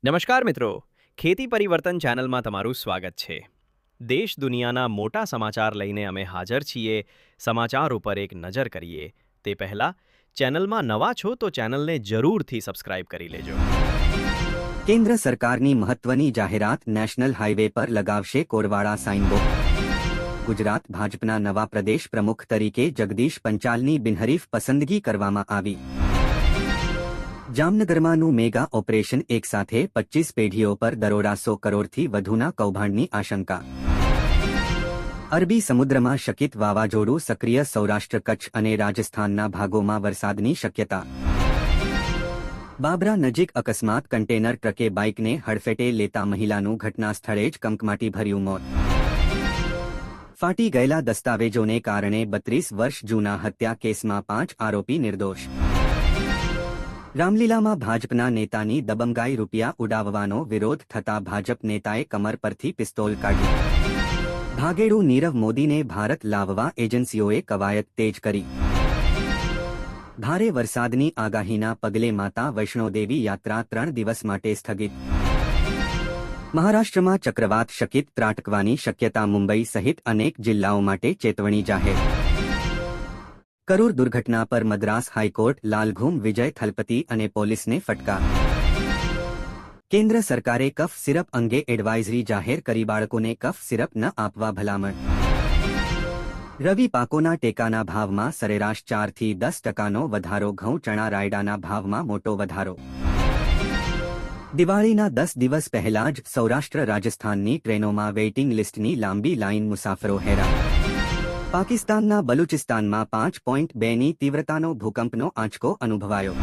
નમસ્કાર મિત્રો, ખેતી પરિવર્તન ચેનલમાં તમારું સ્વાગત છે. દેશ દુનિયાના મોટા સમાચાર લઈને અમે હાજર છીએ. સમાચાર ઉપર એક નજર કરીએ તે પહેલા ચેનલમાં નવા છો તો ચેનલને જરૂરથી સબસ્ક્રાઇબ કરી લેજો. કેન્દ્ર સરકારની મહત્વની જાહેરાત, નેશનલ હાઈવે પર લગાવશે કોરવાળા સાઇનબોર્ડ. ગુજરાત ભાજપના નવા પ્રદેશ પ્રમુખ તરીકે જગદીશ પંચાલની બિનહરીફ પસંદગી કરવામાં આવી. જામનગરમાંનું મેગા ઓપરેશન, એક સાથે 25 પેઢીઓ પર દરોડા, 100 કરોડથી વધુના કૌભાંડની આશંકા. અરબી સમુદ્રમાં શકિત વાવાઝોડું સક્રિય, સૌરાષ્ટ્ર, કચ્છ અને રાજસ્થાનના ભાગોમાં વરસાદની શક્યતા. બાબરા નજીક અકસ્માત, કન્ટેનર ટ્રકે બાઇકને હડફેટે લેતા મહિલાનું ઘટના સ્થળે જ કંકમાટીભર્યું મોત. ફાટી ગયેલા દસ્તાવેજોને કારણે 32 વર્ષ જૂના હત્યા કેસમાં 5 આરોપી નિર્દોષ. રામલીલામાં ભાજપના નેતાની દબંગાઈ, રૂપિયા ઉડાવવાનો વિરોધ થતા ભાજપ નેતાએ કમર પરથી પિસ્તોલ કાઢી. ભાગેડુ નીરવ મોદીને ભારત લાવવા એજન્સીઓએ કવાયત તેજ કરી. ભારે વરસાદની આગાહીના પગલે માતા વૈષ્ણોદેવી યાત્રા 3 દિવસ માટે સ્થગિત. મહારાષ્ટ્રમાં ચક્રવાત શકિત ત્રાટકવાની શક્યતા, મુંબઈ સહિત અનેક જિલ્લાઓ માટે ચેતવણી જાહેર. કરૂર દુર્ઘટના પર મદ્રાસ હાઈકોર્ટ, લાલઘુમ, વિજય થલપતિ અને પોલીસને ફટકાર. કેન્દ્ર સરકારે કફ સિરપ અંગે એડવાઇઝરી જાહેર કરી, બાળકોને કફ સિરપ ન આપવા ભલામણ. રવિ પાકોના ટેકાના ભાવમાં સરેરાશ 4 થી 10% વધારો, ઘઉં, ચણા, રાયડાના ભાવમાં મોટો વધારો. દિવાળીના 10 દિવસ પહેલા જ સૌરાષ્ટ્ર રાજસ્થાનની ટ્રેનોમાં વેઇટિંગ લિસ્ટની લાંબી લાઇન, મુસાફરો હેરાન. પાકિસ્તાનના બલુચિસ્તાનમાં 5.2ની તીવ્રતાનો ભૂકંપનો આંચકો અનુભવાયો.